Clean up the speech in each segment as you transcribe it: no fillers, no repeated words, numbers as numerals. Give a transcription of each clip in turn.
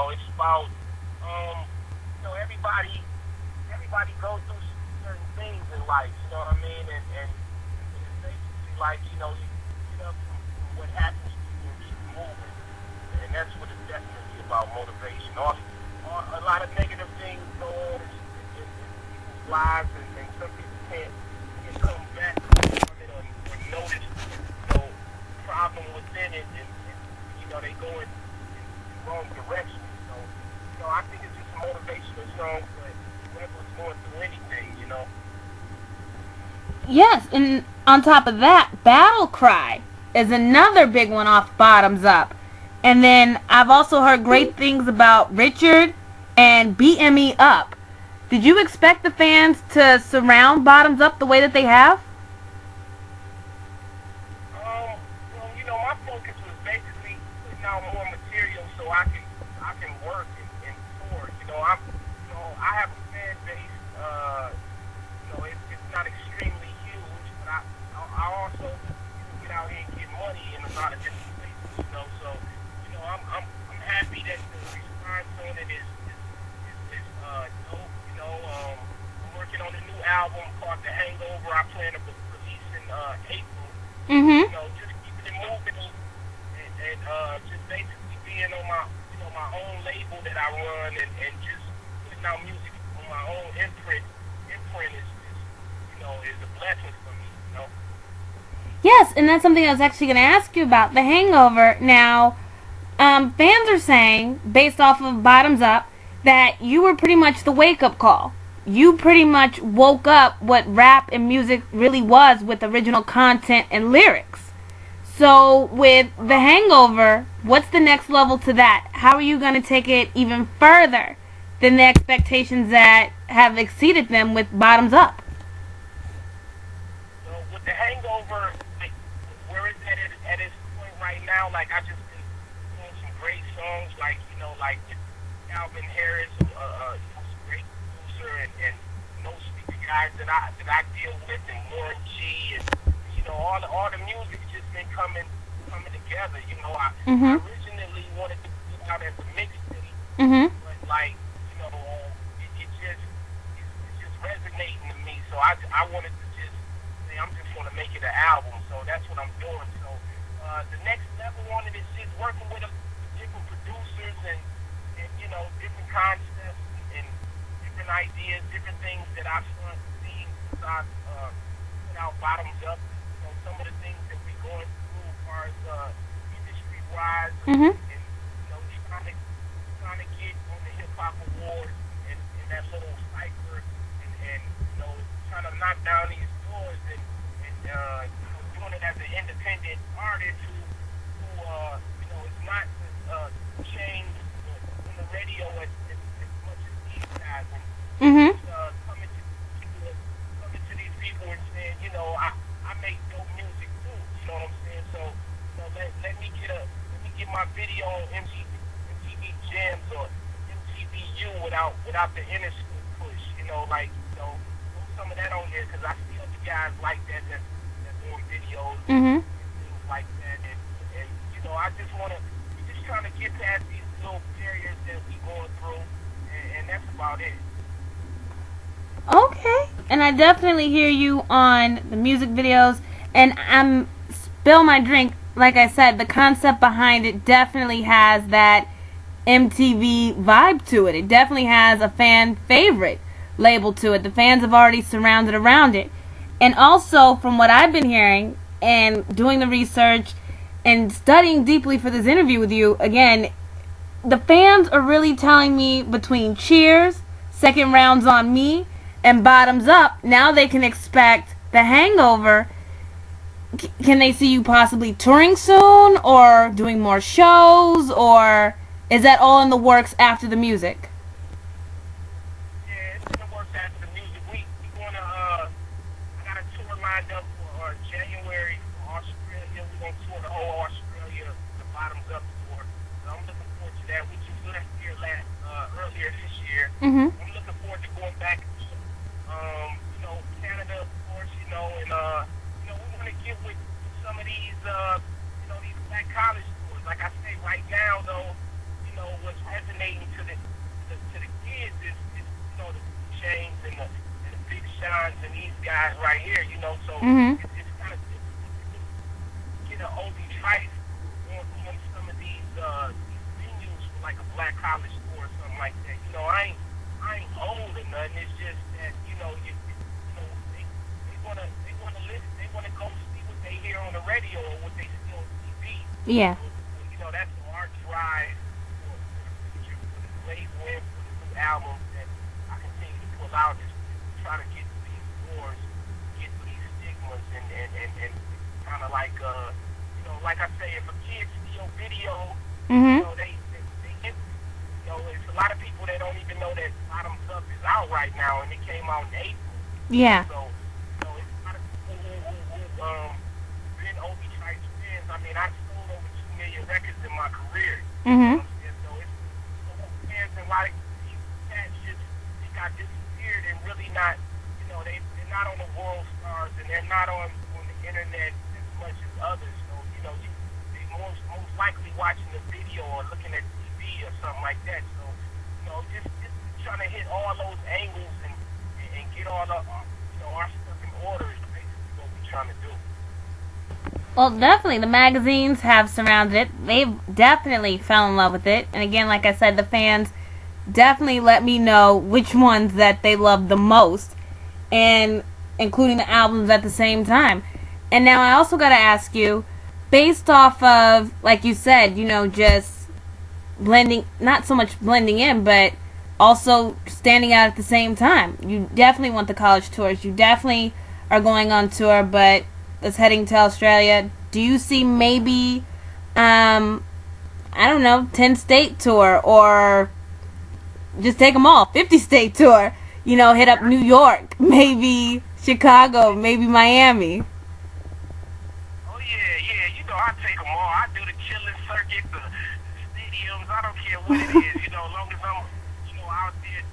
it's about, everybody goes through certain things in life. You know what I mean? And it's basically like, you get up from what happens to you and keep moving. And that's what it's definitely about, motivation. A lot of negative things go on in people's lives, and some people can't come back from it or notice, problem within it, and they go in the wrong direction. So, I think it's just a motivational song for whoever's going through anything. Yes, and on top of that, Battle Cry is another big one off Bottoms Up. And then I've also heard great things about Richard and BME Up. Did you expect the fans to surround Bottoms Up the way that they have? Well, my focus was basically putting out more material so I can work and tour. I have a fan base. It's not extremely huge, but I also get out here and get money in a lot of different places. So I'm happy that the response on it is dope. I'm working on a new album called The Hangover. I plan to release in April. Mm-hmm. Just keeping it moving and just basically being on my own label that I run and just putting out music on my own imprint is a blessing for me. Yes, and that's something I was actually going to ask you about, The Hangover. Now, fans are saying, based off of Bottoms Up, that you were pretty much the wake-up call. You pretty much woke up what rap and music really was with original content and lyrics. So, with The Hangover, what's the next level to that? How are you going to take it even further than the expectations that have exceeded them with Bottoms Up? So, with The Hangover, where it's at its point right now, I just been doing some great songs, like Calvin Harris, great producer, and those guys that I deal with, and Warren G, and all the music just been coming together. I originally wanted to put it out as a mixtape, but it's just resonating to me. So I wanted to just say I'm just gonna make it an album. So that's what I'm doing. So the next level on it is just working with different producers and different concepts and different ideas, different things that I've seen since I put out Bottoms Up. Some of the things that we're going through as far as industry-wise, and trying to get on the Hip Hop Awards and that little cipher, and trying to knock down these doors and doing it as an independent artist who is not chained on the radio as much as these guys. And coming to these people and saying, I make dope music too. You know what I'm saying? So let me get my video on MTV Gems or MTVU without the inner school push. Put some of that on there because I see other guys like that doing videos and things like that. And I just we're just trying to get past these little barriers that we going through, and that's about it. Okay. And I definitely hear you on the music videos. And I'm spill my drink. Like I said, the concept behind it definitely has that MTV vibe to it. It definitely has a fan favorite label to it. The fans have already surrounded around it. And also, from what I've been hearing and doing the research and studying deeply for this interview with you, again, the fans are really telling me between Cheers, Second Rounds on Me, and Bottoms Up, now they can expect The Hangover. Can they see you possibly touring soon, or doing more shows, or is that all in the works after the music? Yeah, it's in the works after the music. We gonna I got a tour lined up for January for Australia. We're gonna tour the whole Australia, the Bottoms Up tour. So I'm looking forward to that. We just left here earlier this year. I'm looking forward to going back to Canada, of course, and we want to get with some of these these black college tours. Like I say, right now, though, what's resonating Giveons and these guys right here, you know. So Mhm. it's kind of get an Obie Trice on some of these venues for like a black college tour or something like that. You know, I ain't old or nothing. It's just that they wanna listen. They wanna go see what they hear on the radio or what they see on TV. Yeah. So, you know, that's our drive for the future, for the label and for the new albums that I continue to pull out is try to get to these doors, get to these stigmas, and kind of like you know, like I say, if a kid see your video, you Mhm. know, they get, you know, it's a lot of people that don't even know that Bottoms Up is out right now, and it came out in April. Yeah. So, you know, it's a lot of people who been Obie Trice fans. I mean, I sold over 2 million records in my career. Mhm. And so it's fans, and a lot of these cats just they got disappeared and really not, you know, they're not on the world stars and they're not on the internet as much as others. So, you know, they most likely watching the video or looking at TV or something like that. So, you know, just trying to hit all those angles and get all the you know, our stuff in order is basically what we're trying to do. Well, definitely, the magazines have surrounded it. They've definitely fell in love with it. And again, like I said, the fans definitely let me know which ones that they love the most, and including the albums at the same time. And now I also got to ask you, based off of, like you said, you know, just blending, not so much blending in, but also standing out at the same time. You definitely want the college tours. You definitely are going on tour, but it's heading to Australia. Do you see maybe, I don't know, 10 state tour, or just take them all, 50 state tour? You know, hit up New York, maybe Chicago, maybe Miami. Oh yeah, you know, I take them all. I do the chilling circuit, the stadiums. I don't care what it is, you know, as long as I'm, you know, out there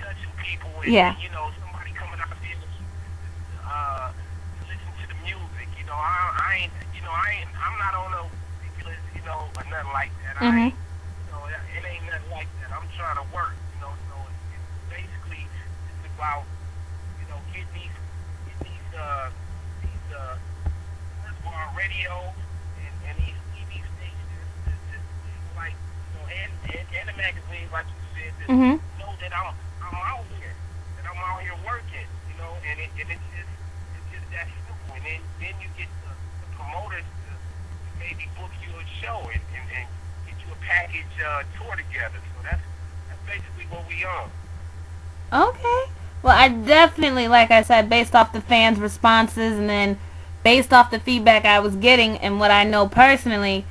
touching people and, Yeah. you know, somebody coming out there to listen to the music. You know, I'm not on no ridiculous, you know, or nothing like that. Mhm. You know, it ain't nothing like that. I'm trying to work, you know, so it's basically it's about, you know, getting these our radio and these TV stations to like, you know, and the magazines, like you said, to Mhm. know that I'm out here, that I'm out here working, you know, and it's just that simple. And then you get the promoters to maybe book you a show and get you a package tour together. So that's basically what we on. Okay. Well, I definitely, like I said, based off the fans' responses and then based off the feedback I was getting and what I know personally,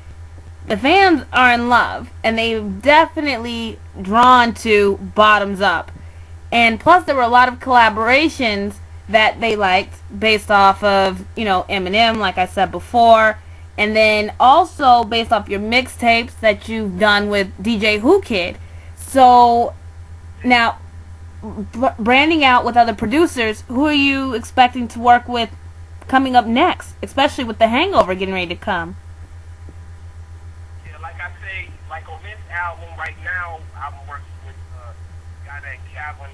the fans are in love and they've definitely drawn to Bottoms Up. And plus, there were a lot of collaborations that they liked based off of, you know, Eminem, like I said before. And then also based off your mixtapes that you've done with DJ Who Kid. So, now, branding out with other producers, who are you expecting to work with coming up next, especially with The Hangover getting ready to come? Yeah, like I say, like on this album right now, I'm working with a guy named Calvin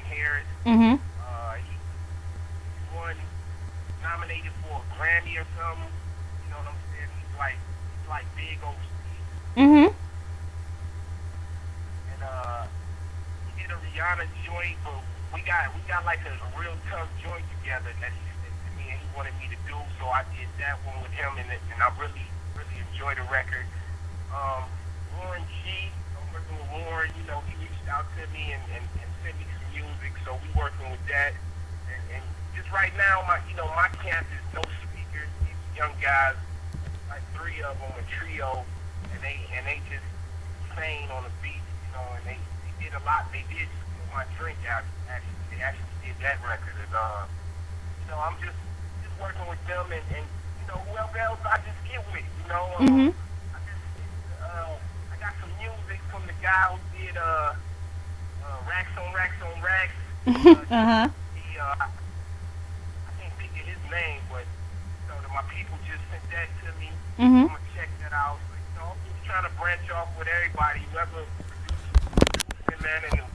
Harris. Mm-hmm. He won, nominated for a Grammy or something. You know what I'm saying? He's like big overseas. Mm-hmm. And he did a Rihanna joint, but we got like a real tough joint together that he sent to me and he wanted me to do. So I did that one with him, and I really enjoyed the record. Warren G, I'm working with Warren. You know, he reached out to me and sent me some music, so we working with that. And just right now, my camp is no speakers. These young guys, like 3 of them, a trio, and they just sang on the beat, you know, and they did a lot. They did Spill My Drink out. Actually, they actually did that record, and you know, I'm just working with them, and you know, whoever else I just get with, you know. Mm-hmm. I got some music from the guy who did Racks on Racks on Racks. Uh-huh. I can't think of his name, but you know, my people just sent that to me. Mm-hmm. I'm gonna check that out. But, you know, I'm just trying to branch off with everybody. Whoever producing, man, and the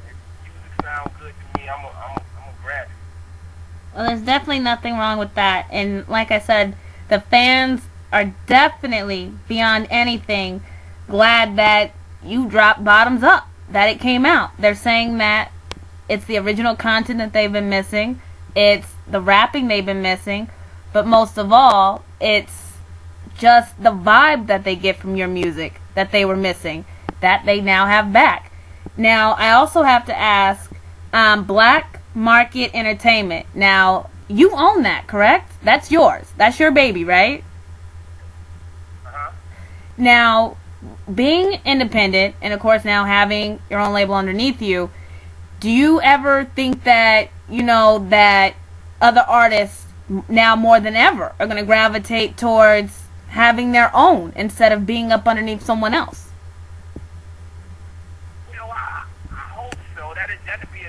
music sound good to me, I'm gonna grab it. Well, there's definitely nothing wrong with that. And like I said, the fans are definitely beyond anything glad that you dropped Bottoms Up, that it came out. They're saying that it's the original content that they've been missing, it's the rapping they've been missing, but most of all, it's just the vibe that they get from your music that they were missing, that they now have back. Now, I also have to ask, Black Market Entertainment. Now, you own that, correct? That's yours. That's your baby, right? Uh-huh. Now, being independent, and of course now having your own label underneath you, do you ever think that, that other artists now more than ever are going to gravitate towards having their own instead of being up underneath someone else? I hope so. That'd be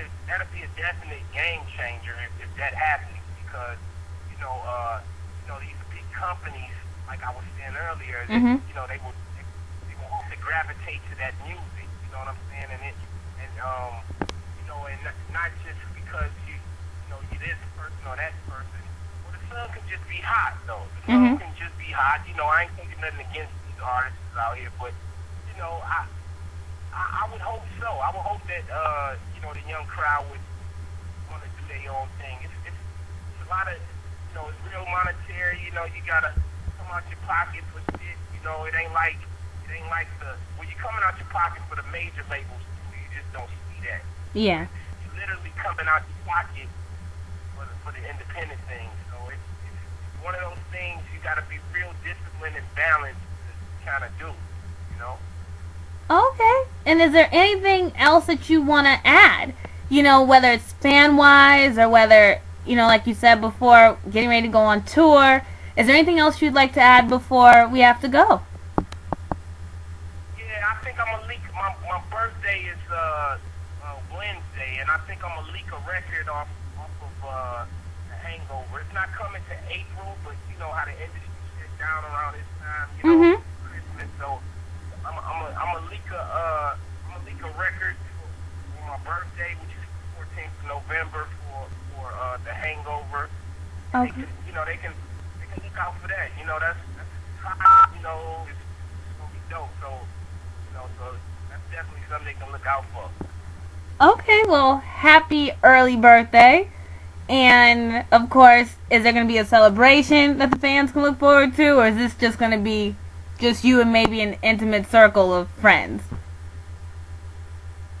a definite game changer if that happens, because these big companies, like I was saying earlier, Mm-hmm. they will have to gravitate to that music. You know what I'm saying? And not just because you this person or that person. Well, the song can just be hot though. The song Mm-hmm. can just be hot. I ain't thinking nothing against these artists out here, but I would hope so. I would hope that the young crowd would want to do their own thing. It's a lot of it's real monetary. You gotta come out your pocket for shit. It ain't like the when you're coming out your pocket for the major labels, you just don't see that. Yeah. You're literally coming out your pocket for the independent thing. So it's one of those things you gotta be real disciplined and balanced to kind of do. Okay. And is there anything else that you want to add? Whether it's fan-wise or whether, like you said before, getting ready to go on tour. Is there anything else you'd like to add before we have to go? Yeah, I think I'm gonna leak. My birthday is Wednesday, and I think I'm gonna leak a record off of The Hangover. It's not coming to April, but you know how the industry shut down around this time. Mm-hmm. Christmas. So I'm gonna leak a record for my birthday, which is 14th of November for The Hangover. Okay. They can look out for that. That's hot. It's gonna be dope. So that's definitely something they can look out for. Okay, well, happy early birthday. And, of course, is there going to be a celebration that the fans can look forward to? Or is this just going to be just you and maybe an intimate circle of friends?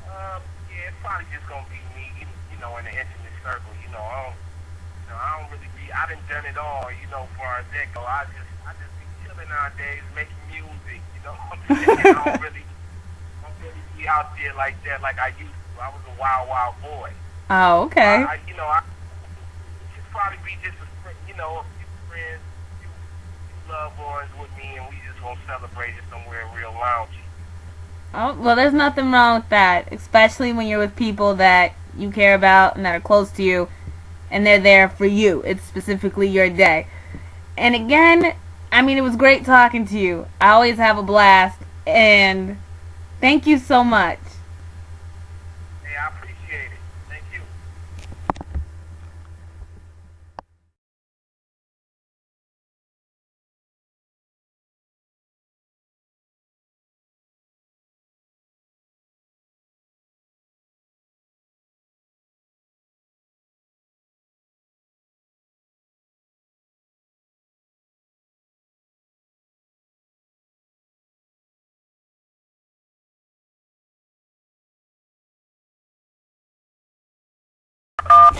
Yeah, it's probably just going to be me, in the intimate circle. I don't really be, I done it all, for our deco. I just be chilling nowadays, making music, I don't really be out there like that like I used to. I was a wild, wild boy. Oh, okay. I should probably be just a few friends, few loved ones with me, and we just gonna celebrate it somewhere real loungy. Oh, well, there's nothing wrong with that, especially when you're with people that you care about and that are close to you, and they're there for you. It's specifically your day. And again, it was great talking to you. I always have a blast, and thank you so much.